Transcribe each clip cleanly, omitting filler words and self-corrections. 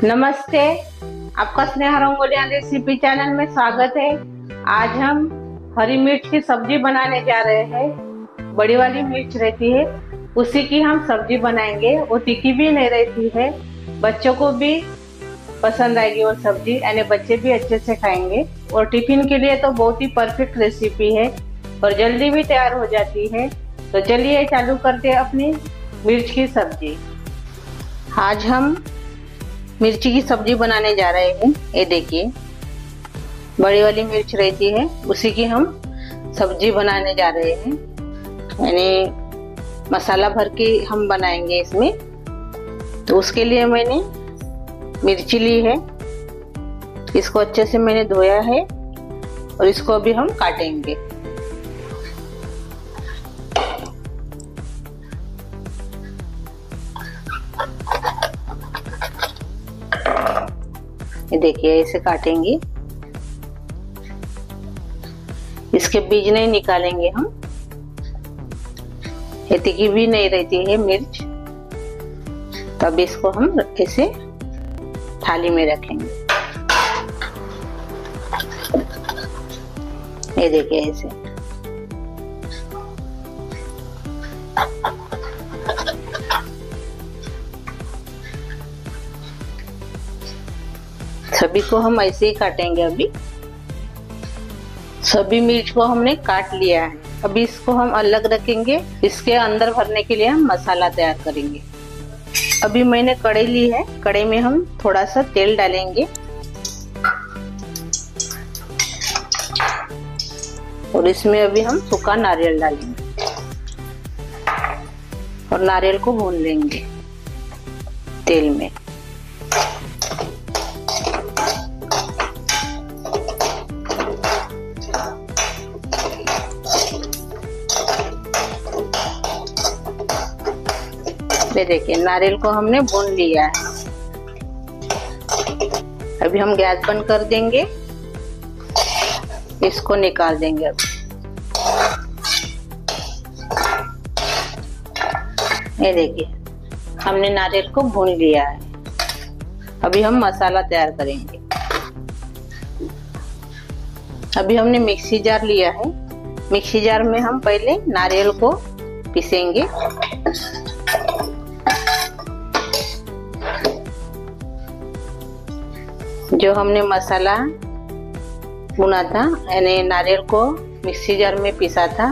नमस्ते, आपका Sneha रंगोलिया recipe channel में स्वागत है। आज हम हरी मिर्च की सब्जी बनाने जा रहे हैं। बड़ी वाली मिर्च रहती है, उसी की हम सब्जी बनाएंगे। वो तीखी भी नहीं रहती है, बच्चों को भी पसंद आएगी वो सब्जी, यानी बच्चे भी अच्छे से खाएंगे। और टिफिन के लिए तो बहुत ही परफेक्ट रेसिपी है और जल्दी भी तैयार हो जाती है। तो चलिए चालू करते हैं अपनी मिर्च की सब्जी। आज हम मिर्ची की सब्जी बनाने जा रहे हैं। ये देखिए, बड़ी वाली मिर्च रहती है, उसी की हम सब्जी बनाने जा रहे हैं। यानी मसाला भर के हम बनाएंगे इसमें। तो उसके लिए मैंने मिर्ची ली है, इसको अच्छे से मैंने धोया है और इसको अभी हम काटेंगे। ये देखिए, ऐसे काटेंगे, इसके बीज नहीं निकालेंगे हम। ये तीखी भी नहीं रहती है मिर्च, तब इसको हम ऐसे थाली में रखेंगे। ये देखिए ऐसे। सभी को हम ऐसे ही काटेंगे। अभी सभी मिर्च को हमने काट लिया है। अभी इसको हम अलग रखेंगे। इसके अंदर भरने के लिए हम मसाला तैयार करेंगे। अभी मैंने कढ़ाई ली है, कढ़ाई में हम थोड़ा सा तेल डालेंगे और इसमें अभी हम सूखा नारियल डालेंगे और नारियल को भून लेंगे तेल में। ये देखिए, नारियल को हमने भून लिया है। अभी हम गैस बंद कर देंगे, इसको निकाल देंगे। अभी ये देखिए, हमने नारियल को भून लिया है। अभी हम मसाला तैयार करेंगे। अभी हमने मिक्सी जार लिया है। मिक्सी जार में हम पहले नारियल को पीसेंगे। जो हमने मसाला भुना था, यानी नारियल को मिक्सी जार में पीसा था,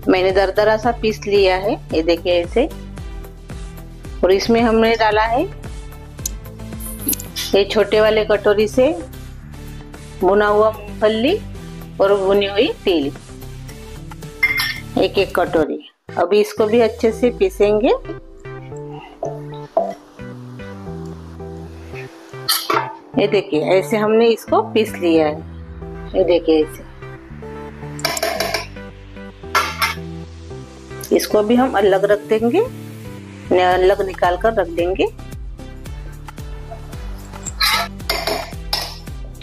मैंने दरदरा सा पीस लिया है। ये देखिए ऐसे। और इसमें हमने डाला है ये छोटे वाले कटोरी से भुना हुआ मूंगफली और भुनी हुई तिल, एक कटोरी। अभी इसको भी अच्छे से पीसेंगे। ये देखिए, ऐसे हमने इसको पीस लिया है। ये देखिए ऐसे। इसको भी हम अलग रख देंगे, अलग निकाल कर रख देंगे।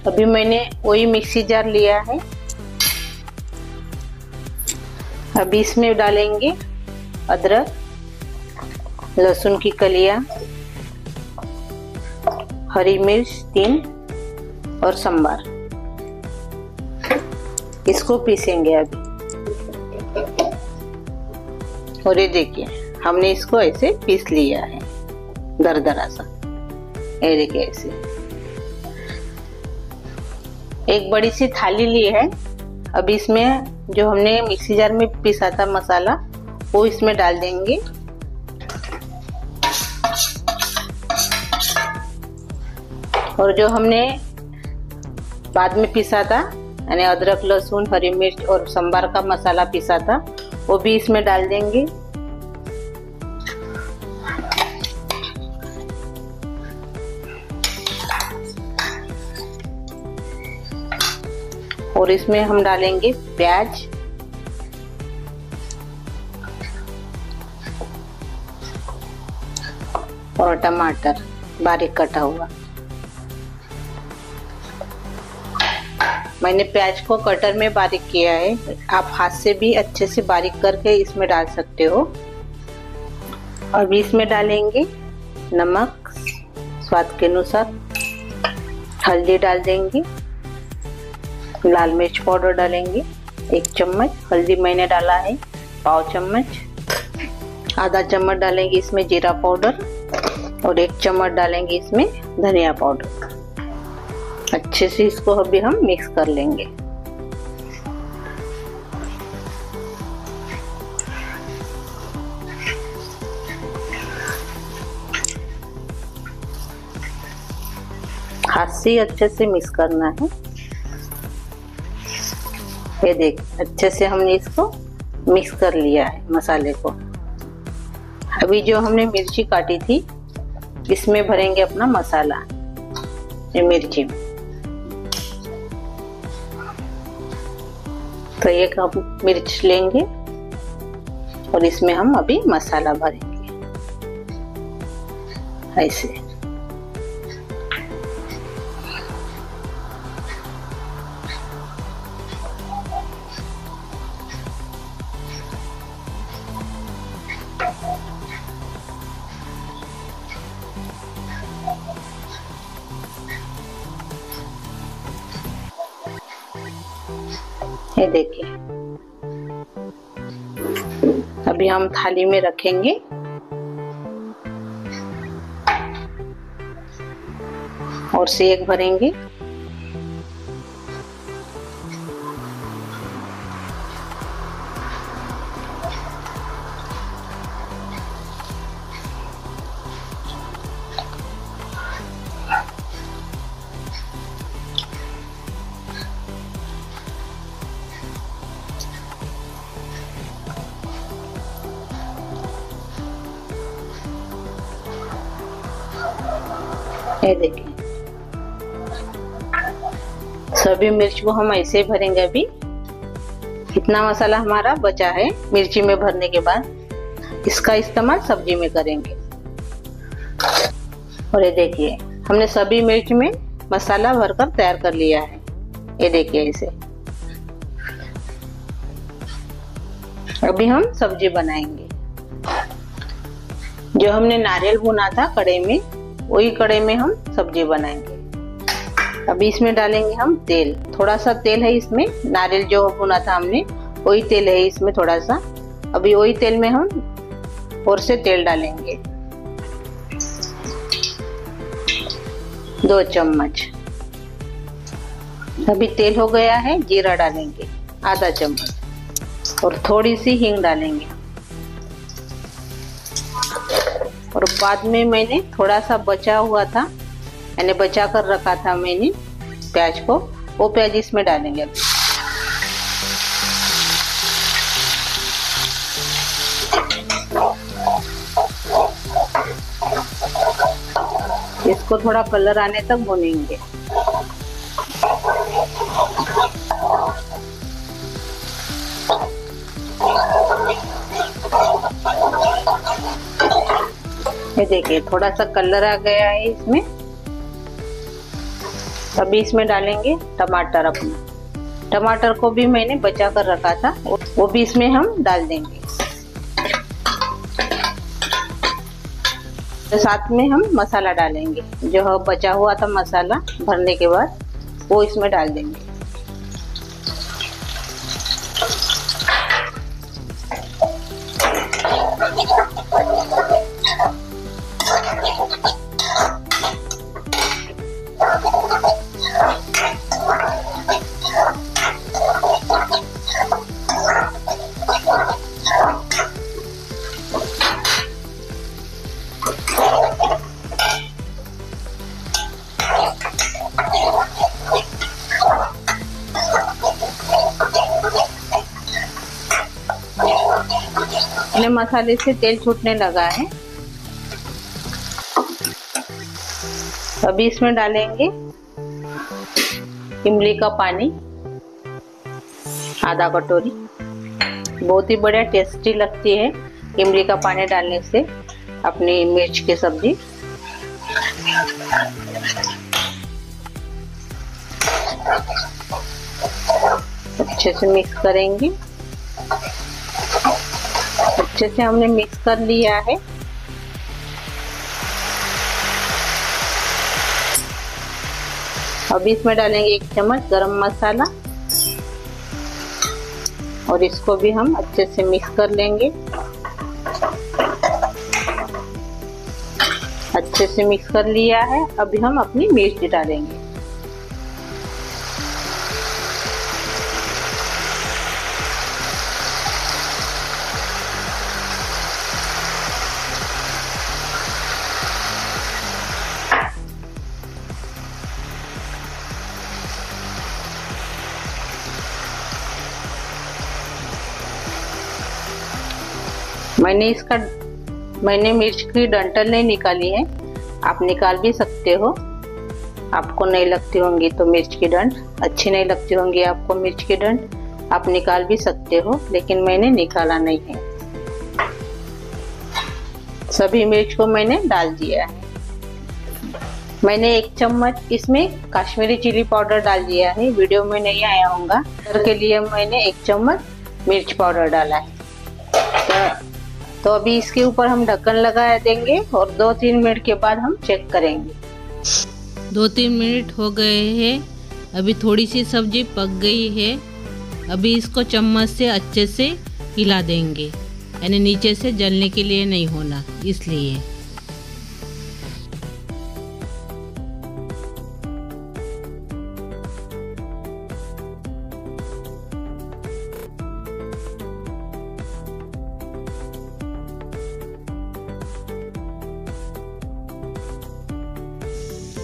अभी मैंने वही मिक्सी जार लिया है। अभी इसमें डालेंगे अदरक, लहसुन की कलियां, हरी मिर्च 3 और संबार। इसको पीसेंगे अभी। और ये देखिए, हमने इसको ऐसे पीस लिया है दरदरा सा। ये देखिए ऐसे। एक बड़ी सी थाली ली है। अब इसमें जो हमने मिक्सी जार में पीसा था मसाला, वो इसमें डाल देंगे। और जो हमने बाद में पीसा था, यानी अदरक, लहसुन, हरी मिर्च और संबार का मसाला पीसा था, वो भी इसमें डाल देंगे। और इसमें हम डालेंगे प्याज, और टमाटर बारीक कटा हुआ। मैंने प्याज को कटर में बारीक किया है। आप हाथ से भी अच्छे से बारीक करके इसमें डाल सकते हो। अब इसमें डालेंगे नमक, स्वाद के अनुसार। हल्दी डाल देंगे, लाल मिर्च पाउडर डालेंगे 1 चम्मच, हल्दी मैंने डाला है पाव चम्मच। आधा चम्मच डालेंगे इसमें जीरा पाउडर और 1 चम्मच डालेंगे इसमें धनिया पाउडर। अच्छे से इसको अभी हम मिक्स कर लेंगे। हाथ से अच्छे से मिक्स करना है। ये देख, अच्छे से हमने इसको मिक्स कर लिया है मसाले को। अभी जो हमने मिर्ची काटी थी इसमें भरेंगे अपना मसाला। ये मिर्ची तो 1 कप मिर्च लेंगे और इसमें हम अभी मसाला भरेंगे ऐसे। ये देखिए, अभी हम थाली में रखेंगे और सेक भरेंगे। ये देखिए, सभी मिर्च को हम ऐसे भरेंगे। अभी इतना मसाला हमारा बचा है मिर्ची में भरने के बाद, इसका इस्तेमाल सब्जी में करेंगे। और ये देखिए, हमने सभी मिर्च में मसाला भरकर तैयार कर लिया है। ये देखिए ऐसे। अभी हम सब्जी बनाएंगे। जो हमने नारियल भुना था कढ़ाई में, वही कढ़ाई में हम सब्जी बनाएंगे। अभी इसमें डालेंगे हम तेल। थोड़ा सा तेल है इसमें, नारियल जो भुना था हमने वही तेल है इसमें थोड़ा सा। अभी वही तेल में हम और से तेल डालेंगे 2 चम्मच। अभी तेल हो गया है, जीरा डालेंगे आधा चम्मच और थोड़ी सी हींग डालेंगे। और बाद में मैंने थोड़ा सा बचा हुआ था, यानी बचा कर रखा था मैंने प्याज को, वो प्याज इसमें डालेंगे। अभी इसको थोड़ा कलर आने तक भूनेंगे। ये देखिए, थोड़ा सा कलर आ गया है इसमें। अभी इसमें डालेंगे टमाटर। अपना टमाटर को भी मैंने बचा कर रखा था, वो भी इसमें हम डाल देंगे। तो साथ में हम मसाला डालेंगे, जो बचा हुआ था मसाला भरने के बाद वो इसमें डाल देंगे। मसाले से तेल छूटने लगा है। अभी इसमें डालेंगे इमली का पानी आधा कटोरी। बहुत ही बढ़िया टेस्टी लगती है इमली का पानी डालने से अपनी मिर्च की सब्जी। अच्छे से मिक्स करेंगे। अच्छे से हमने मिक्स कर लिया है। अब इसमें डालेंगे 1 चम्मच गरम मसाला और इसको भी हम अच्छे से मिक्स कर लेंगे। अच्छे से मिक्स कर लिया है। अभी हम अपनी मिर्च डालेंगे। मैंने मिर्च की डंठल नहीं निकाली है, आप निकाल भी सकते हो। आपको नहीं लगती होंगी तो मिर्च की डंठ, अच्छी नहीं लगती होंगी आपको मिर्च की डंठ, आप निकाल भी सकते हो, लेकिन मैंने निकाला नहीं है। सभी मिर्च को मैंने डाल दिया है। मैंने 1 चम्मच इसमें कश्मीरी चिली पाउडर डाल दिया है, वीडियो में नहीं आया होगा, के लिए मैंने 1 चम्मच मिर्च पाउडर डाला है। तो अभी इसके ऊपर हम ढक्कन लगा देंगे और 2-3 मिनट के बाद हम चेक करेंगे। 2-3 मिनट हो गए हैं। अभी थोड़ी सी सब्जी पक गई है। अभी इसको चम्मच से अच्छे से हिला देंगे, यानी नीचे से जलने के लिए नहीं होना, इसलिए।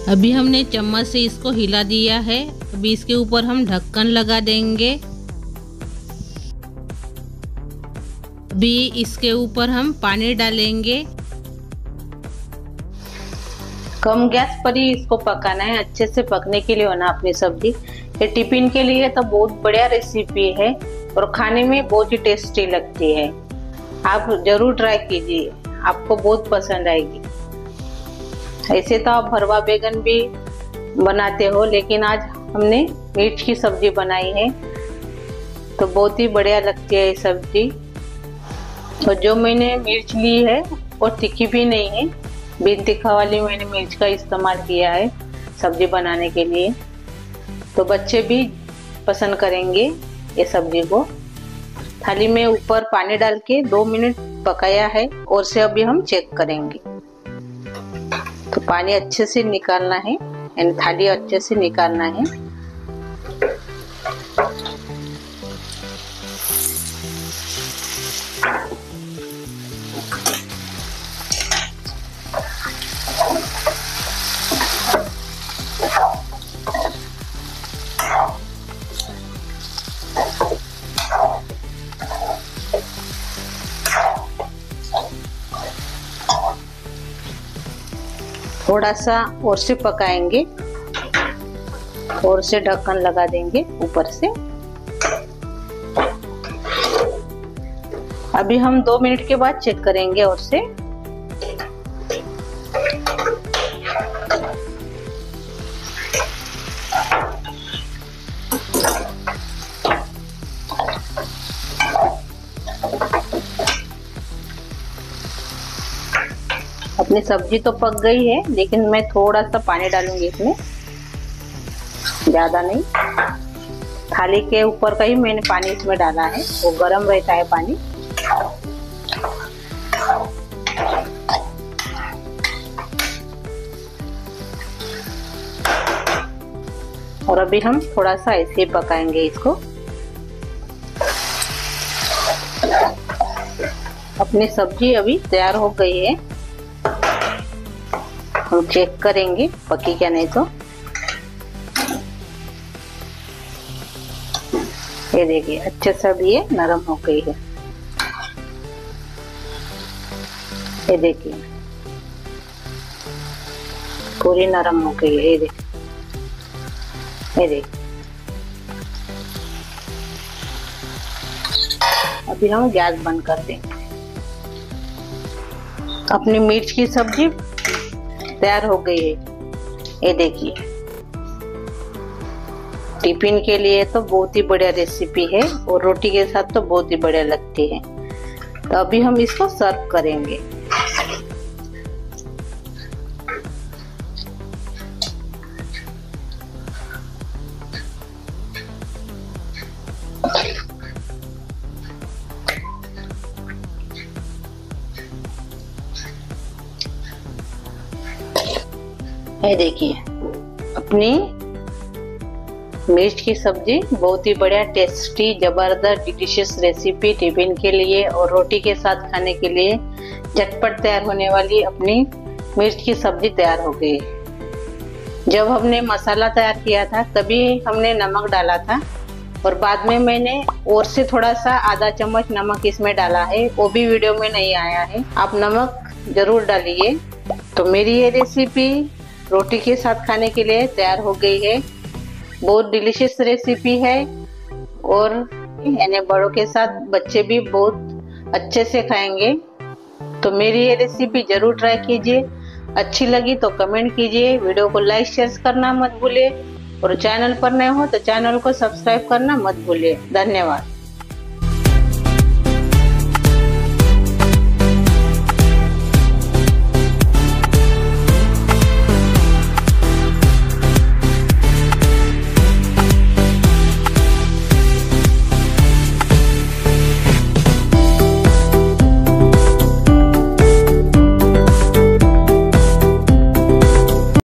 अभी हमने चम्मच से इसको हिला दिया है। अभी इसके ऊपर हम ढक्कन लगा देंगे। अभी इसके ऊपर हम पानी डालेंगे। कम गैस पर ही इसको पकाना है, अच्छे से पकने के लिए होना अपनी सब्जी। ये टिफिन के लिए तो बहुत बढ़िया रेसिपी है और खाने में बहुत ही टेस्टी लगती है। आप जरूर ट्राई कीजिए, आपको बहुत पसंद आएगी। ऐसे तो आप भरवा बैगन भी बनाते हो, लेकिन आज हमने मिर्च की सब्जी बनाई है तो बहुत ही बढ़िया लगती है ये सब्जी। और जो मैंने मिर्च ली है वो तीखी भी नहीं है, बिन तीखा वाली मैंने मिर्च का इस्तेमाल किया है सब्जी बनाने के लिए। तो बच्चे भी पसंद करेंगे ये सब्जी को। थाली में ऊपर पानी डाल के 2 मिनट पकाया है और से अभी हम चेक करेंगे। तो पानी अच्छे से निकालना है, यानी थाली अच्छे से निकालना है। थोड़ा सा और से पकाएंगे और से ढक्कन लगा देंगे ऊपर से। अभी हम 2 मिनट के बाद चेक करेंगे और से। अपनी सब्जी तो पक गई है, लेकिन मैं थोड़ा सा पानी डालूंगी इसमें, ज्यादा नहीं। थाली के ऊपर का ही मैंने पानी इसमें डाला है, वो गर्म रहता है पानी। और अभी हम थोड़ा सा ऐसे ही पकाएंगे इसको। अपनी सब्जी अभी तैयार हो गई है, हम चेक करेंगे पकी क्या नहीं। तो ये देखिए अच्छे से अभी ये नरम हो गई है। ये देखिए पूरी नरम हो गई है। ये देखिए, ये देखिए। अभी हम गैस बंद कर देंगे। अपनी मिर्च की सब्जी तैयार हो गई है। ये देखिए, टिफिन के लिए तो बहुत ही बढ़िया रेसिपी है और रोटी के साथ तो बहुत ही बढ़िया लगती है। तो अभी हम इसको सर्व करेंगे। ये देखिए अपनी मिर्च की सब्जी बहुत ही बढ़िया टेस्टी जबरदस्त डिलीशियस रेसिपी टिफिन के लिए और रोटी के साथ खाने के लिए झटपट तैयार होने वाली अपनी मिर्च की सब्जी तैयार हो गई। जब हमने मसाला तैयार किया था तभी हमने नमक डाला था और बाद में मैंने और से थोड़ा सा आधा चम्मच नमक इसमें डाला है, वो भी वीडियो में नहीं आया है। आप नमक जरूर डालिए। तो मेरी ये रेसिपी रोटी के साथ खाने के लिए तैयार हो गई है। बहुत डिलीशियस रेसिपी है और इन्हें बड़ों के साथ बच्चे भी बहुत अच्छे से खाएंगे। तो मेरी ये रेसिपी जरूर ट्राई कीजिए। अच्छी लगी तो कमेंट कीजिए, वीडियो को लाइक शेयर करना मत भूलिए और चैनल पर नए हो तो चैनल को सब्सक्राइब करना मत भूलिए। धन्यवाद।